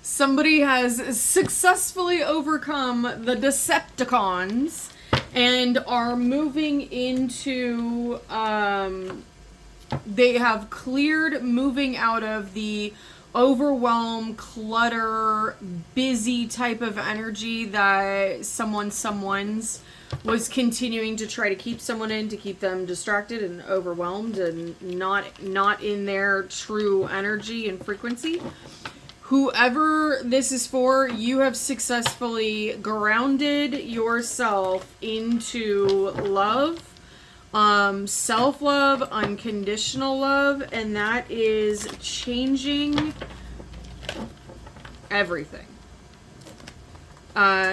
Somebody has successfully overcome the Decepticons and are moving into, they have cleared moving out of the overwhelm, clutter, busy type of energy that someone's was continuing to try to keep someone in, to keep them distracted and overwhelmed and not in their true energy and frequency. Whoever this is for, you have successfully grounded yourself into love, self-love, unconditional love, and that is changing everything.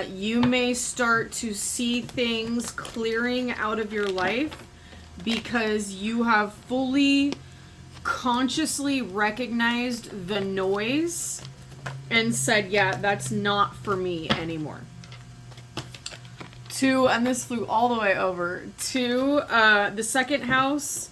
You may start to see things clearing out of your life because you have fully consciously recognized the noise and said, yeah, that's not for me anymore. And this flew all the way over to the second house.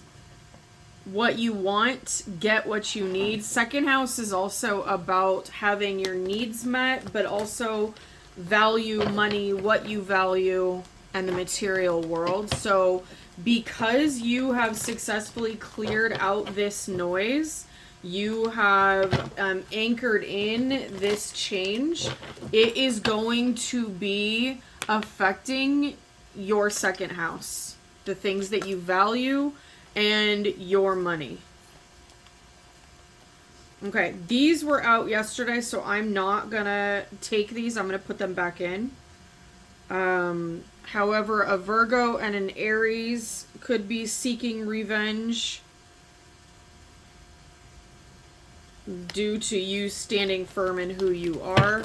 What you want, get what you need. Second house is also about having your needs met, but also value money, what you value, and the material world. So because you have successfully cleared out this noise, you have anchored in this change. It is going to be affecting your second house, the things that you value, and your money. Okay, these were out yesterday, so I'm not gonna take these. I'm gonna put them back in. However, a Virgo and an Aries could be seeking revenge due to you standing firm in who you are.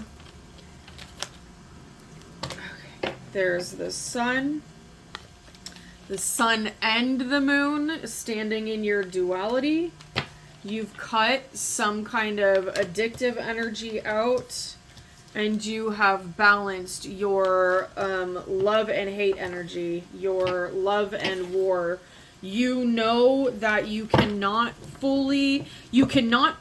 Okay, there's the sun. The sun and the moon standing in your duality. You've cut some kind of addictive energy out. And you have balanced your love and hate energy, your love and war. You know that you cannot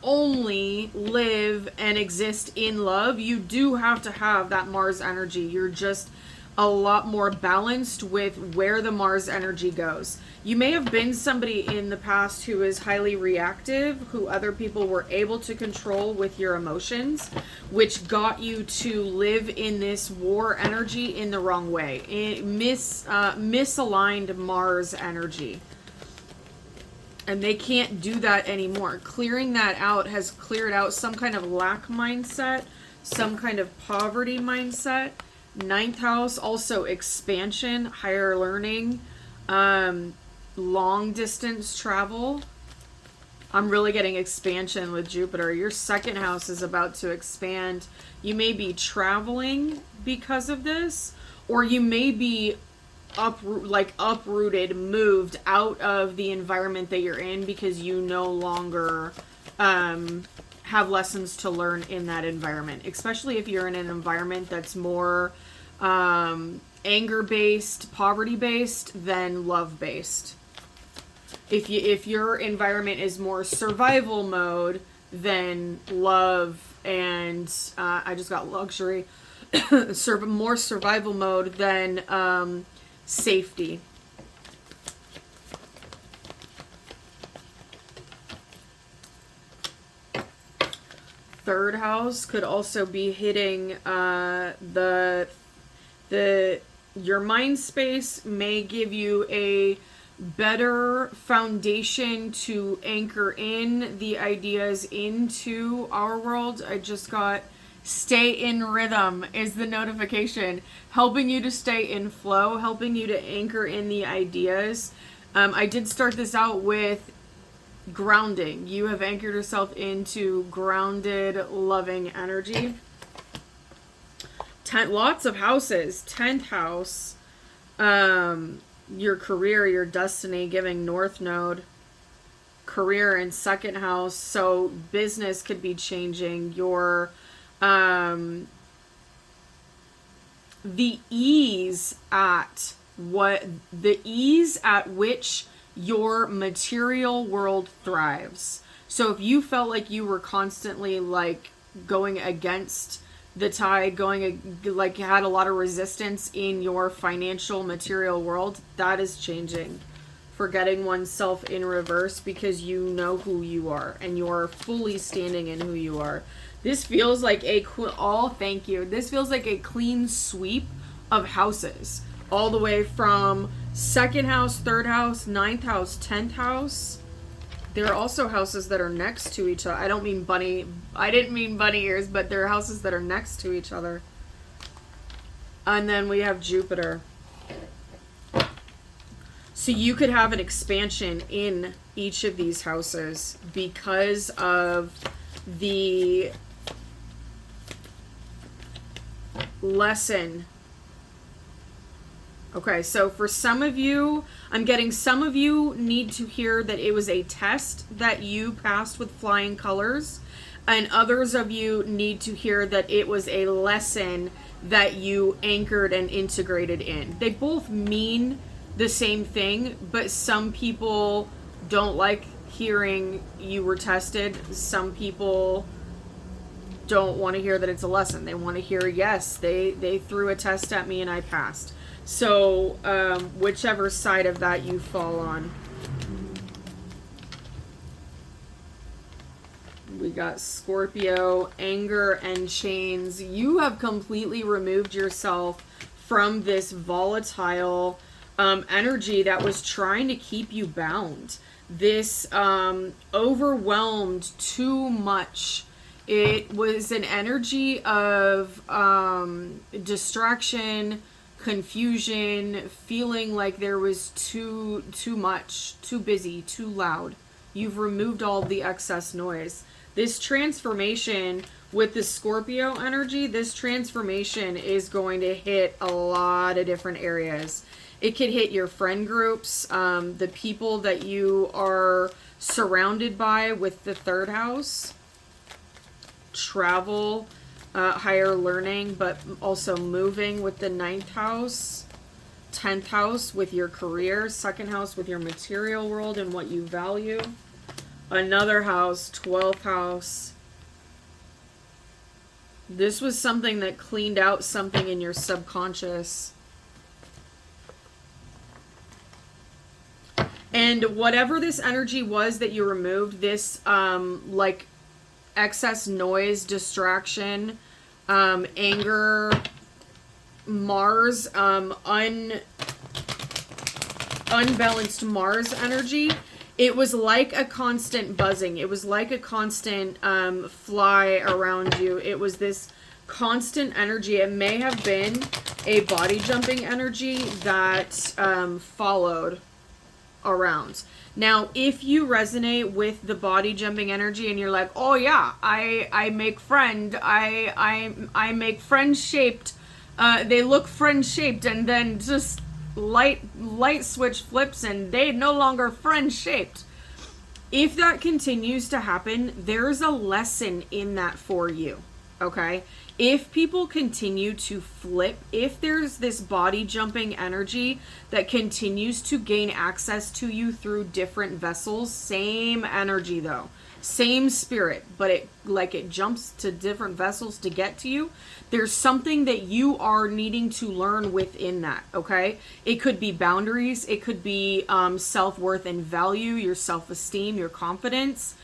only live and exist in love. You do have to have that Mars energy. You're just a lot more balanced with where the Mars energy goes. You may have been somebody in the past who is highly reactive, who other people were able to control with your emotions, which got you to live in this war energy in the wrong way. Misaligned Mars energy. And they can't do that anymore. Clearing that out has cleared out some kind of lack mindset, some kind of poverty mindset. Ninth house, also expansion, higher learning, long distance travel. I'm really getting expansion with Jupiter. Your second house is about to expand. You may be traveling because of this, or you may be uprooted, moved out of the environment that you're in because you no longer have lessons to learn in that environment, especially if you're in an environment that's more anger-based, poverty-based than love-based. If your environment is more survival mode than love and I just got luxury, more survival mode than safety. Third house could also be hitting your mind space may give you a better foundation to anchor in the ideas into our world. I just got stay in rhythm is the notification, helping you to stay in flow, helping you to anchor in the ideas. I did start this out with grounding. You have anchored yourself into grounded, loving energy. Lots of houses. 10th house, your career, your destiny, giving North Node. Career in second house, so business could be changing. Your the ease at which your material world thrives. So if you felt like you were constantly like going against the tide, like you had a lot of resistance in your financial material world, that is changing. Forgetting oneself in reverse because you know who you are and you're fully standing in who you are. This feels like thank you. This feels like a clean sweep of houses, all the way from second house, third house, ninth house, 10th house. There are also houses that are next to each other. I didn't mean bunny ears, but there are houses that are next to each other. And then we have Jupiter. So you could have an expansion in each of these houses because of the lesson. Okay, so for some of you, I'm getting some of you need to hear that it was a test that you passed with flying colors, and others of you need to hear that it was a lesson that you anchored and integrated in. They both mean the same thing, but some people don't like hearing you were tested. Some people don't want to hear that it's a lesson. They want to hear, yes, they threw a test at me and I passed. So, whichever side of that you fall on. We got Scorpio, anger and chains. You have completely removed yourself from this volatile energy that was trying to keep you bound. This overwhelmed too much. It was an energy of distraction, confusion, feeling like there was too much, too busy, too loud. You've removed all the excess noise. This transformation with the Scorpio energy, this transformation is going to hit a lot of different areas. It could hit your friend groups, the people that you are surrounded by with the third house, travel, higher learning, but also moving with the ninth house, 10th house with your career, second house with your material world and what you value, another house, 12th house. This was something that cleaned out something in your subconscious. And whatever this energy was that you removed, this like excess noise, distraction, anger, Mars, unbalanced Mars energy, it was like a constant buzzing. It was like a constant fly around you. It was this constant energy. It may have been a body jumping energy that followed around. Now, if you resonate with the body jumping energy and you're like, oh yeah, I make friend, I make friend shaped, they look friend shaped, and then just light switch flips and they no longer friend shaped. If that continues to happen, there's a lesson in that for you. Okay? If people continue to flip, if there's this body jumping energy that continues to gain access to you through different vessels, same energy though, same spirit, but it jumps to different vessels to get to you, there's something that you are needing to learn within that, okay? It could be boundaries, it could be self-worth and value, your self-esteem, your confidence.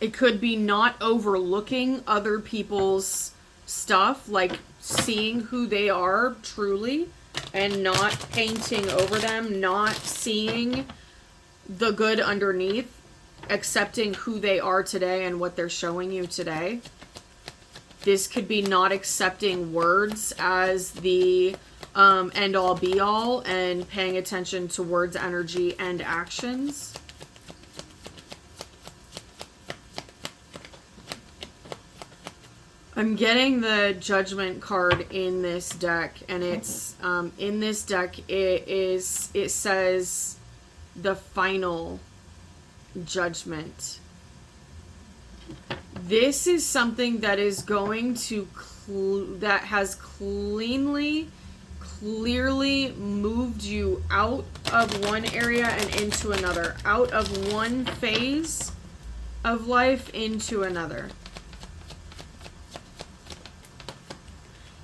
It could be not overlooking other people's stuff, like seeing who they are truly and not painting over them, not seeing the good underneath, accepting who they are today and what they're showing you today. This could be not accepting words as the end all be all and paying attention to words, energy, and actions. I'm getting the Judgment card in this deck, and it's in this deck it says the final judgment. This is something that is going to that has clearly moved you out of one area and into another, out of one phase of life into another.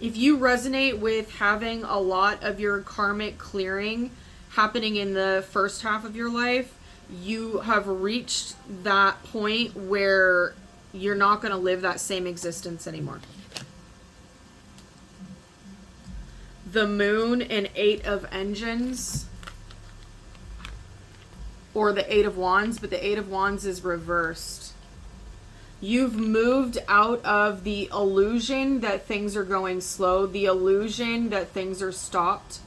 If you resonate with having a lot of your karmic clearing happening in the first half of your life, you have reached that point where you're not going to live that same existence anymore. The moon and 8 of engines, or the 8 of wands, but the 8 of wands is reversed. You've moved out of the illusion that things are going slow, the illusion that things are stopped,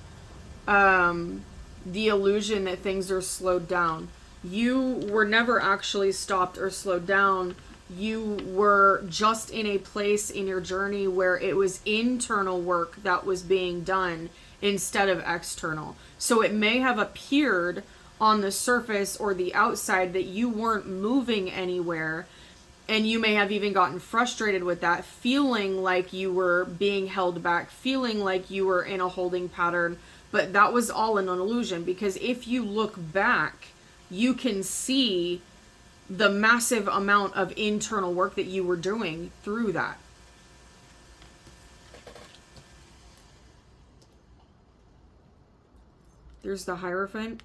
the illusion that things are slowed down. You were never actually stopped or slowed down. You were just in a place in your journey where it was internal work that was being done instead of external. So it may have appeared on the surface or the outside that you weren't moving anywhere. And you may have even gotten frustrated with that, feeling like you were being held back, feeling like you were in a holding pattern. But that was all an illusion, because if you look back, you can see the massive amount of internal work that you were doing through that. There's the Hierophant.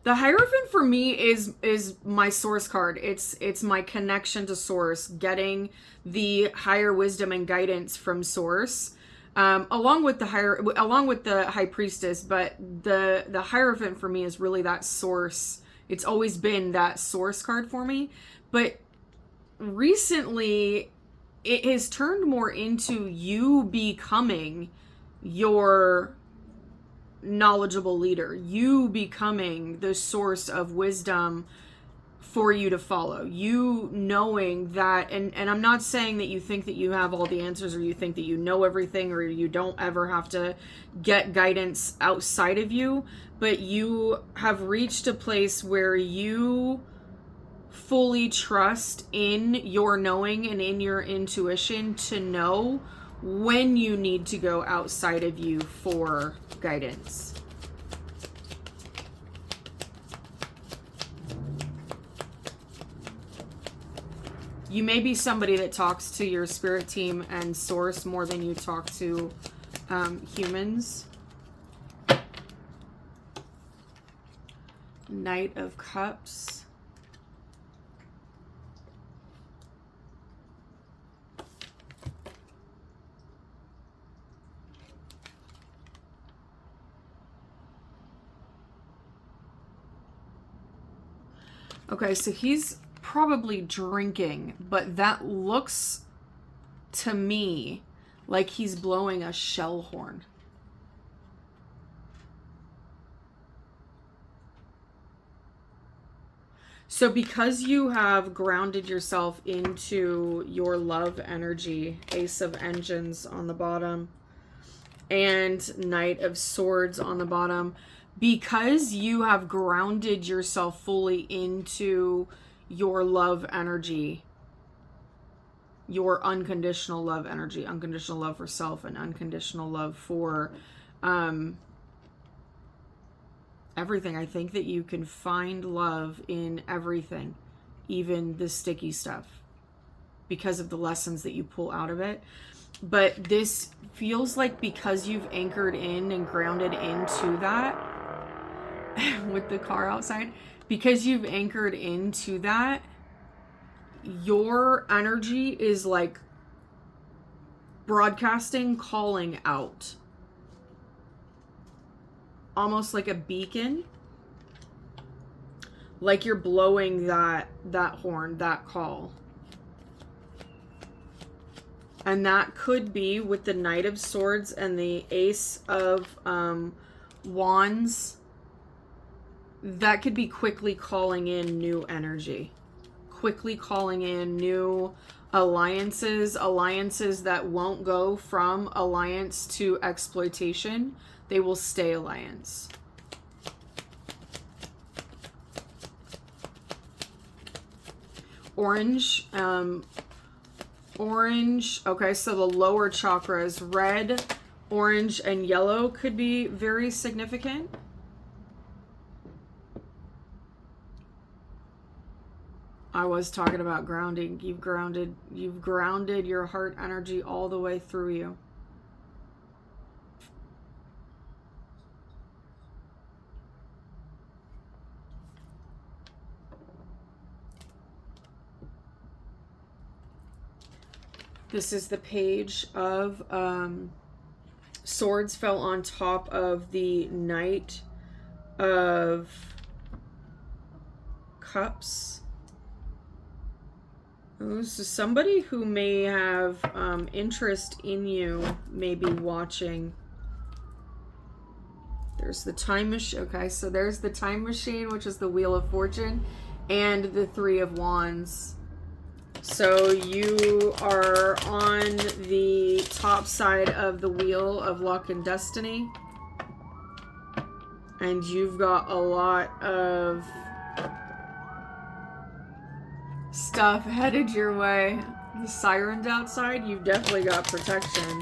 The Hierophant for me is my source card. It's my connection to source, getting the higher wisdom and guidance from source, along with the High Priestess. But the Hierophant for me is really that source. It's always been that source card for me, but recently it has turned more into you becoming your knowledgeable leader, you becoming the source of wisdom for you to follow, you knowing that, and I'm not saying that you think that you have all the answers, or you think that you know everything, or you don't ever have to get guidance outside of you, but you have reached a place where you fully trust in your knowing and in your intuition to know when you need to go outside of you for guidance. You may be somebody that talks to your spirit team and source more than you talk to humans. Knight of Cups. Okay, so he's probably drinking, but that looks to me like he's blowing a shell horn. So because you have grounded yourself into your love energy, Ace of Engines on the bottom and Knight of Swords on the bottom, because you have grounded yourself fully into your love energy, your unconditional love energy, unconditional love for self and unconditional love for everything. I think that you can find love in everything, even the sticky stuff, because of the lessons that you pull out of it. But this feels like because you've anchored in and grounded into that, with the car outside, because you've anchored into that, your energy is like broadcasting, calling out, almost like a beacon, like you're blowing that horn, that call. And that could be with the Knight of Swords and the Ace of Wands. That could be quickly calling in new energy, quickly calling in new alliances that won't go from alliance to exploitation. They will stay alliance. Orange, orange. Okay, so the lower chakras, red, orange, and yellow could be very significant. I was talking about grounding. You've grounded your heart energy all the way through you. This is the page of Swords fell on top of the Knight of Cups. Oh, so somebody who may have interest in you may be watching. There's the time machine. Okay, so there's the time machine, which is the Wheel of Fortune, and the Three of Wands. So you are on the top side of the Wheel of Luck and Destiny. And you've got a lot of stuff headed your way. The sirens outside, you've definitely got protection.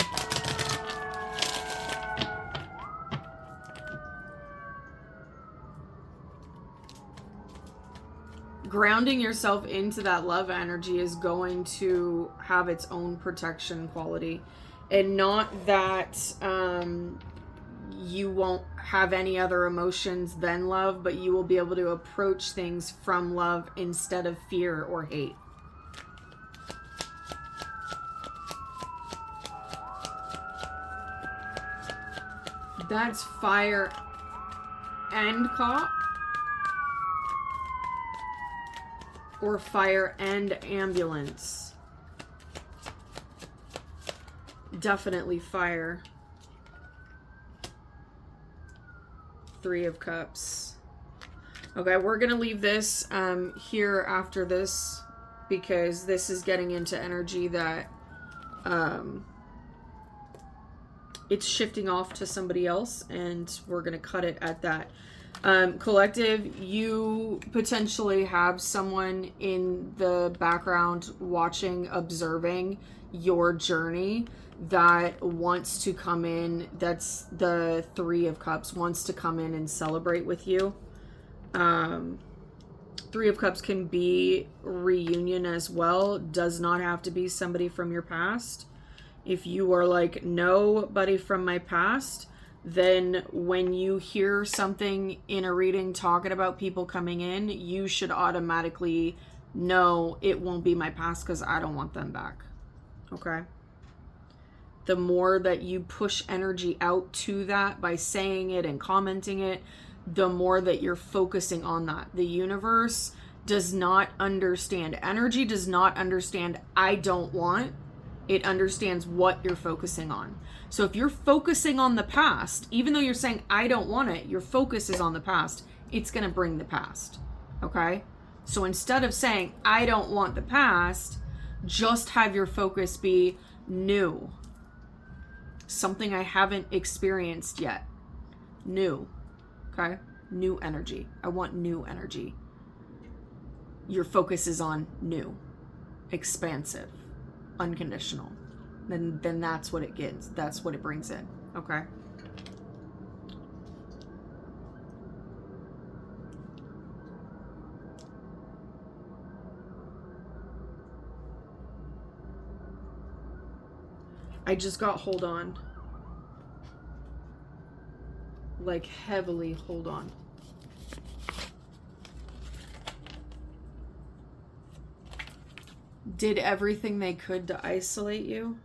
Grounding yourself into that love energy is going to have its own protection quality. And not that you won't have any other emotions than love, but you will be able to approach things from love instead of fear or hate. That's fire and cop. Or fire and ambulance. Definitely fire. Three of Cups. Okay, we're gonna leave this here after this, because this is getting into energy that it's shifting off to somebody else, and we're gonna cut it at that. Collective, you potentially have someone in the background watching, observing your journey that wants to come in. That's the Three of Cups, wants to come in and celebrate with you. Three of Cups can be reunion as well. Does not have to be somebody from your past. If you are like, nobody from my past, then when you hear something in a reading talking about people coming in, you should automatically know it won't be my past because I don't want them back. Okay? The more that you push energy out to that by saying it and commenting it, the more that you're focusing on that. The universe does not understand. Energy does not understand I don't want. It understands what you're focusing on. So if you're focusing on the past, even though you're saying, I don't want it, your focus is on the past, it's going to bring the past. Okay? So instead of saying, I don't want the past, just have your focus be new. Something I haven't experienced yet. New. Okay? New energy. I want new energy. Your focus is on new. Expansive. Unconditional. Then that's what it gets. That's what it brings in. Okay? I just got hold on. Like heavily hold on. Did everything they could to isolate you.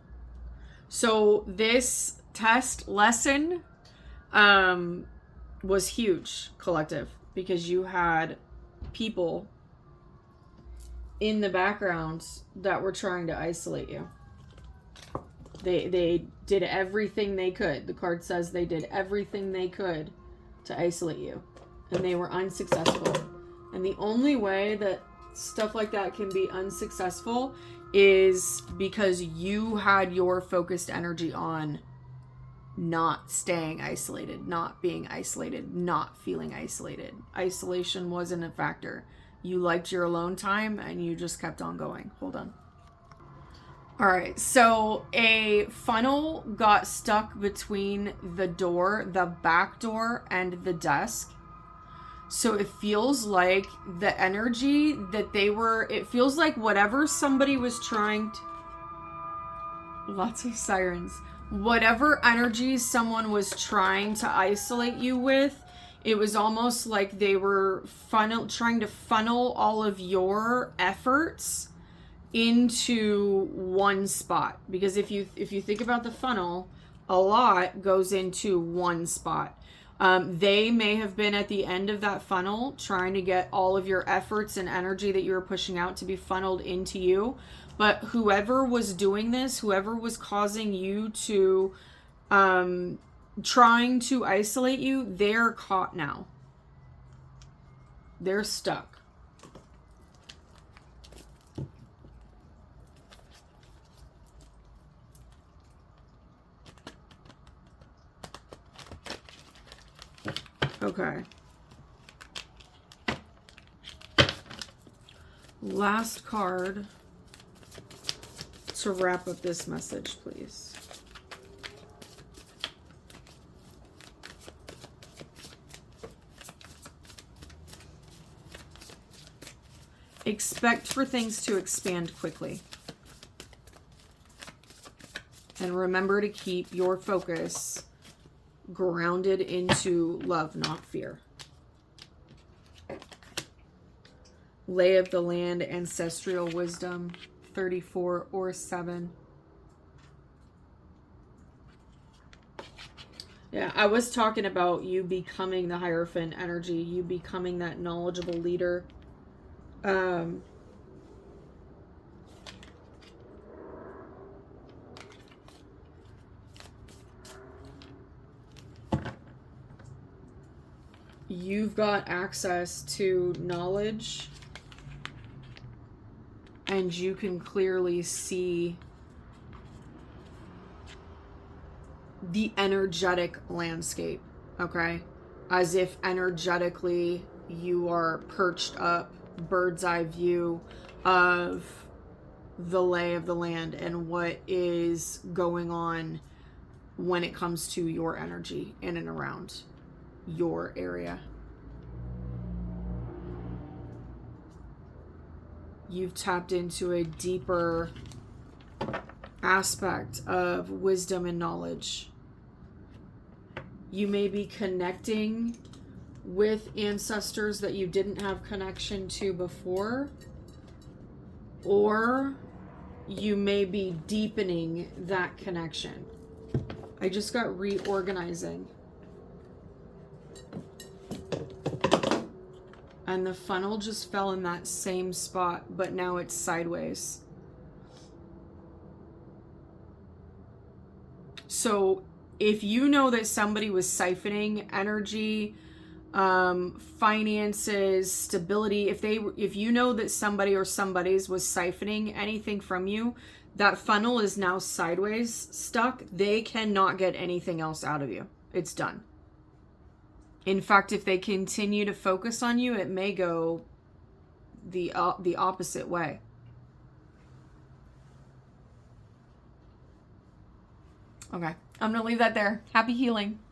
So this test lesson was huge, collective, because you had people in the background that were trying to isolate you. They did everything they could. The card says they did everything they could to isolate you, and they were unsuccessful. And the only way that stuff like that can be unsuccessful is because you had your focused energy on not staying isolated, not being isolated, not feeling isolated. Isolation wasn't a factor. You liked your alone time and you just kept on going. Hold on. All right, so a funnel got stuck between the door, the back door, and the desk. So it feels like the energy that it feels like whatever somebody was trying to, lots of sirens, whatever energy someone was trying to isolate you with, it was almost like they were trying to funnel all of your efforts into one spot. Because if you think about the funnel, a lot goes into one spot. They may have been at the end of that funnel trying to get all of your efforts and energy that you were pushing out to be funneled into you. But whoever was doing this, whoever was causing you to, trying to isolate you, they're caught now. They're stuck. Okay. Last card to wrap up this message, please. Expect for things to expand quickly. And remember to keep your focus grounded into love, not fear. Lay of the land, ancestral wisdom, 34 or 7. Yeah, I was talking about you becoming the Hierophant energy, you becoming that knowledgeable leader. You've got access to knowledge, and you can clearly see the energetic landscape, okay? As if energetically you are perched up, bird's eye view of the lay of the land and what is going on when it comes to your energy in and around your area. You've tapped into a deeper aspect of wisdom and knowledge. You may be connecting with ancestors that you didn't have connection to before, or you may be deepening that connection. I just got reorganizing. And the funnel just fell in that same spot, but now it's sideways. So if you know that somebody was siphoning energy, finances, stability, if you know that somebody or somebody's was siphoning anything from you, that funnel is now sideways stuck. They cannot get anything else out of you. It's done. In fact, if they continue to focus on you, it may go the opposite way. Okay, I'm going to leave that there. Happy healing.